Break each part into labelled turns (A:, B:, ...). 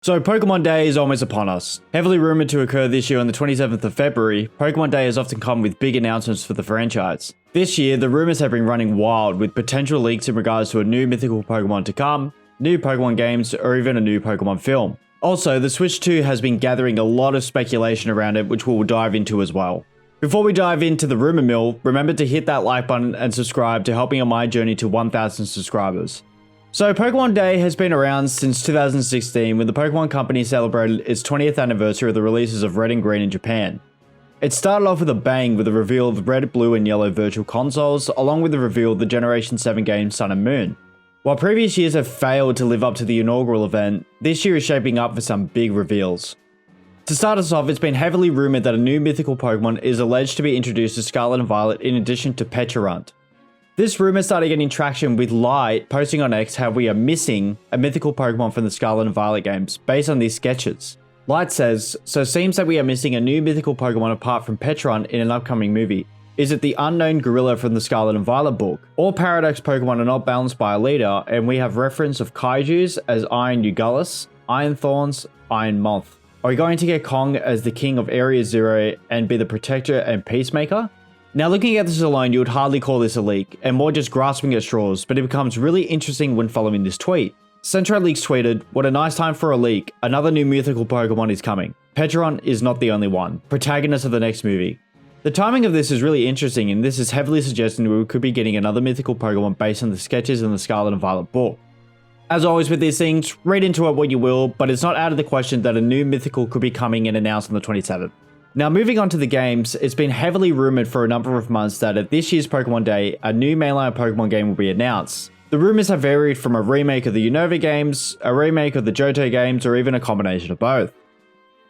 A: So Pokemon Day is almost upon us. Heavily rumored to occur this year on the 27th of February, Pokemon Day has often come with big announcements for the franchise. This year, the rumors have been running wild with potential leaks in regards to a new mythical Pokemon to come, new Pokemon games, or even a new Pokemon film. Also, the Switch 2 has been gathering a lot of speculation around it, which we'll dive into as well. Before we dive into the rumor mill, remember to hit that like button and subscribe to help me on my journey to 1,000 subscribers. So Pokemon Day has been around since 2016 when the Pokemon Company celebrated its 20th anniversary of the releases of Red and Green in Japan. It started off with a bang with the reveal of Red, Blue and Yellow virtual consoles, along with the reveal of the Generation 7 game Sun and Moon. While previous years have failed to live up to the inaugural event, this year is shaping up for some big reveals. To start us off, it's been heavily rumored that a new mythical Pokemon is alleged to be introduced to Scarlet and Violet in addition to Pecharunt. This rumor started getting traction with Light posting on X how we are missing a mythical Pokemon from the Scarlet and Violet games based on these sketches. Light says, so seems that we are missing a new mythical Pokemon apart from Pecharunt in an upcoming movie. Is it the unknown gorilla from the Scarlet and Violet book? All Paradox Pokemon are not balanced by a leader, and we have reference of Kaijus as Iron Eugullus, Iron Thorns, Iron Moth. Are we going to get Kong as the king of Area Zero and be the protector and peacemaker? Now looking at this alone, you would hardly call this a leak, and more just grasping at straws, but it becomes really interesting when following this tweet. Centro Leaks tweeted, "What a nice time for a leak, another new mythical Pokemon is coming. Pecharunt is not the only one, protagonist of the next movie." The timing of this is really interesting, and this is heavily suggesting we could be getting another mythical Pokemon based on the sketches in the Scarlet and Violet book. As always with these things, read into it what you will, but it's not out of the question that a new mythical could be coming and announced on the 27th. Now moving on to the games, it's been heavily rumored for a number of months that at this year's Pokemon Day, a new mainline Pokemon game will be announced. The rumors have varied from a remake of the Unova games, a remake of the Johto games, or even a combination of both.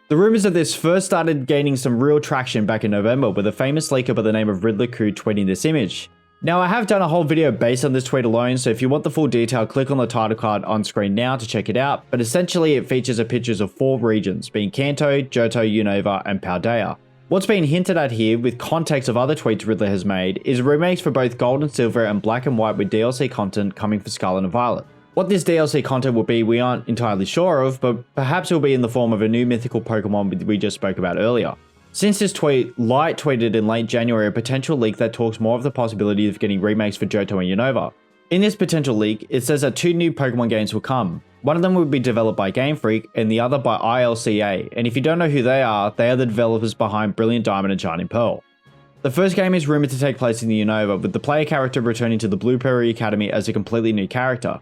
A: The rumors of this first started gaining some real traction back in November with a famous leaker by the name of Riddler Khu tweeting this image. Now I have done a whole video based on this tweet alone, so if you want the full detail, click on the title card on screen now to check it out, but essentially it features pictures of 4 regions, being Kanto, Johto, Unova, and Paldea. What's being hinted at here, with context of other tweets Riddler has made, is remakes for both Gold and Silver and Black and White with DLC content coming for Scarlet and Violet. What this DLC content will be we aren't entirely sure of, but perhaps it will be in the form of a new mythical Pokemon we just spoke about earlier. Since this tweet, Light tweeted in late January a potential leak that talks more of the possibility of getting remakes for Johto and Unova. In this potential leak, it says that 2 new Pokemon games will come. One of them will be developed by Game Freak and the other by ILCA, and if you don't know who they are the developers behind Brilliant Diamond and Shining Pearl. The first game is rumored to take place in the Unova, with the player character returning to the Blue Prairie Academy as a completely new character.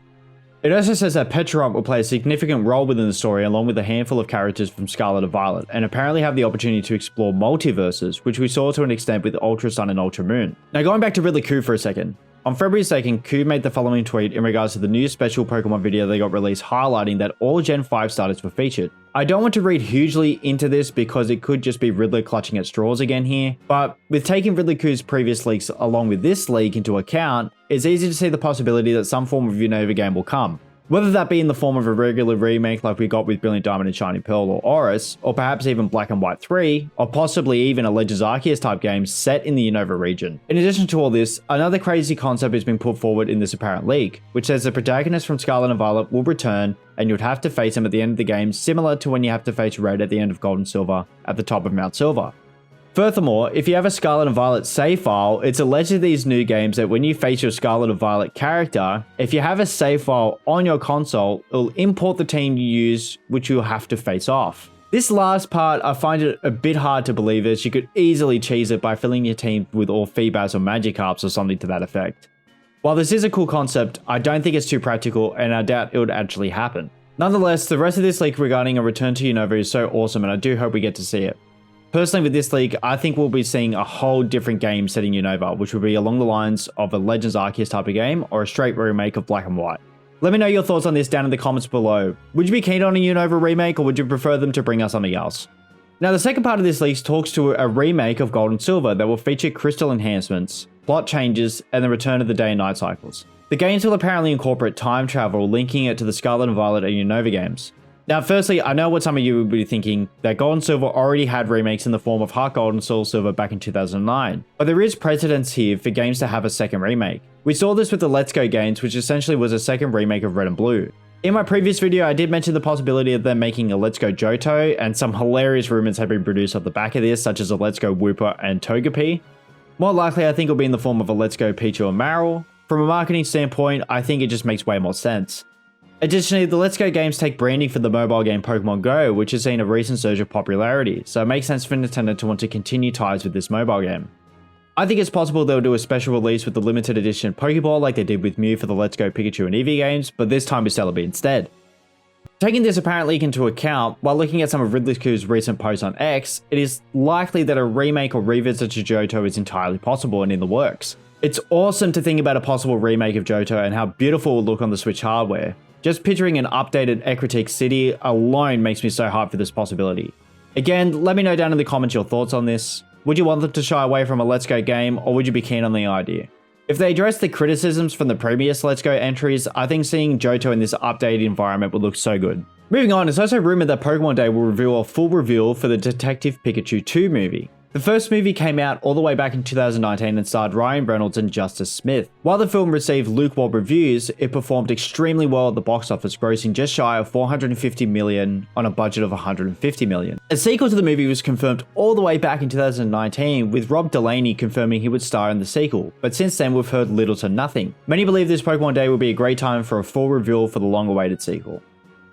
A: It also says that Pecharunt will play a significant role within the story along with a handful of characters from Scarlet and Violet, and apparently have the opportunity to explore multiverses, which we saw to an extent with Ultra Sun and Ultra Moon. Now going back to Riddler Khu for a second. On February 2nd, Khu made the following tweet in regards to the new special Pokemon video that got released highlighting that all Gen 5 starters were featured. I don't want to read hugely into this because it could just be Riddler clutching at straws again here, but with taking Riddler Khu's previous leaks along with this leak into account, it's easy to see the possibility that some form of Unova game will come. Whether that be in the form of a regular remake like we got with Brilliant Diamond and Shining Pearl or Oris, or perhaps even Black and White 3, or possibly even a Legends Arceus type game set in the Unova region. In addition to all this, another crazy concept has been put forward in this apparent leak, which says the protagonist from Scarlet and Violet will return and you'd have to face him at the end of the game, similar to when you have to face Red at the end of Gold and Silver at the top of Mount Silver. Furthermore, if you have a Scarlet and Violet save file, it's alleged in these new games that when you face your Scarlet and Violet character, if you have a save file on your console, it'll import the team you use, which you'll have to face off. This last part, I find it a bit hard to believe, as you could easily cheese it by filling your team with all Feebas or Magikarps or something to that effect. While this is a cool concept, I don't think it's too practical and I doubt it would actually happen. Nonetheless, the rest of this leak regarding a return to Unova is so awesome and I do hope we get to see it. Personally, with this leak, I think we'll be seeing a whole different game set in Unova, which will be along the lines of a Legends Arceus type of game or a straight remake of Black and White. Let me know your thoughts on this down in the comments below. Would you be keen on a Unova remake or would you prefer them to bring us something else? Now the second part of this leak talks to a remake of Gold and Silver that will feature crystal enhancements, plot changes, and the return of the day and night cycles. The games will apparently incorporate time travel, linking it to the Scarlet and Violet and Unova games. Now, firstly, I know what some of you would be thinking, that Gold and Silver already had remakes in the form of Heart Gold and Soul Silver back in 2009, but there is precedence here for games to have a second remake. We saw this with the Let's Go games, which essentially was a second remake of Red and Blue. In my previous video, I did mention the possibility of them making a Let's Go Johto, and some hilarious rumors have been produced off the back of this, such as a Let's Go Wooper and Togepi. More likely, I think it'll be in the form of a Let's Go Pichu and Marill. From a marketing standpoint, I think it just makes way more sense. Additionally, the Let's Go games take branding for the mobile game Pokemon Go, which has seen a recent surge of popularity, so it makes sense for Nintendo to want to continue ties with this mobile game. I think it's possible they'll do a special release with the limited edition Pokeball like they did with Mew for the Let's Go Pikachu and Eevee games, but this time with Celebi instead. Taking this apparently into account, while looking at some of Riddler Khu's recent posts on X, it is likely that a remake or revisit to Johto is entirely possible and in the works. It's awesome to think about a possible remake of Johto and how beautiful it will look on the Switch hardware. Just picturing an updated Ecruteak City alone makes me so hyped for this possibility. Again, let me know down in the comments your thoughts on this. Would you want them to shy away from a Let's Go game, or would you be keen on the idea? If they address the criticisms from the previous Let's Go entries, I think seeing Johto in this updated environment would look so good. Moving on, it's also rumored that Pokemon Day will reveal a full reveal for the Detective Pikachu 2 movie. The first movie came out all the way back in 2019 and starred Ryan Reynolds and Justice Smith. While the film received lukewarm reviews, it performed extremely well at the box office, grossing just shy of $450 million on a budget of $150 million. A sequel to the movie was confirmed all the way back in 2019, with Rob Delaney confirming he would star in the sequel, but since then we've heard little to nothing. Many believe this Pokemon Day will be a great time for a full reveal for the long-awaited sequel.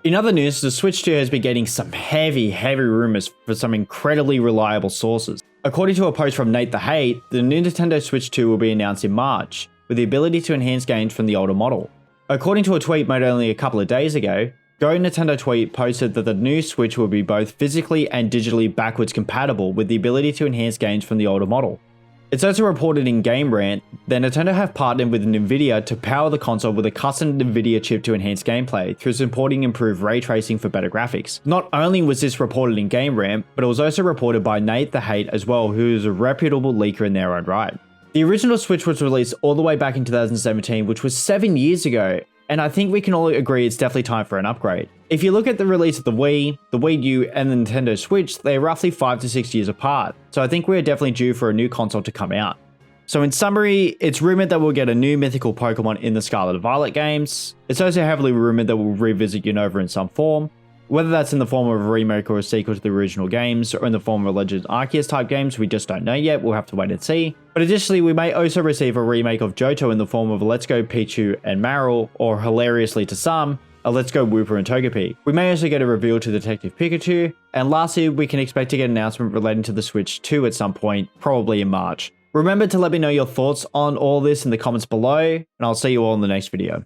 A: In other news, the Switch 2 has been getting some heavy rumors for some incredibly reliable sources. According to a post from Nate the Hate, the new Nintendo Switch 2 will be announced in March, with the ability to enhance games from the older model. According to a tweet made only a couple of days ago, Go Nintendo Tweet posted that the new Switch will be both physically and digitally backwards compatible with the ability to enhance games from the older model. It's also reported in Game Rant that Nintendo have partnered with Nvidia to power the console with a custom Nvidia chip to enhance gameplay through supporting improved ray tracing for better graphics. Not only was this reported in Game Rant, but it was also reported by Nate the Hate as well, who is a reputable leaker in their own right. The original Switch was released all the way back in 2017, which was 7 years ago, and I think we can all agree it's definitely time for an upgrade. If you look at the release of the Wii U, and the Nintendo Switch, they're roughly 5 to 6 years apart, so I think we're definitely due for a new console to come out. So in summary, it's rumored that we'll get a new mythical Pokemon in the Scarlet and Violet games. It's also heavily rumored that we'll revisit Unova in some form. Whether that's in the form of a remake or a sequel to the original games, or in the form of Legends Arceus type games, we just don't know yet, we'll have to wait and see. But additionally, we may also receive a remake of Johto in the form of a Let's Go Pichu and Marill, or hilariously to some, a Let's Go Wooper and Togepi. We may also get a reveal to Detective Pikachu, and lastly, we can expect to get an announcement relating to the Switch 2 at some point, probably in March. Remember to let me know your thoughts on all this in the comments below, and I'll see you all in the next video.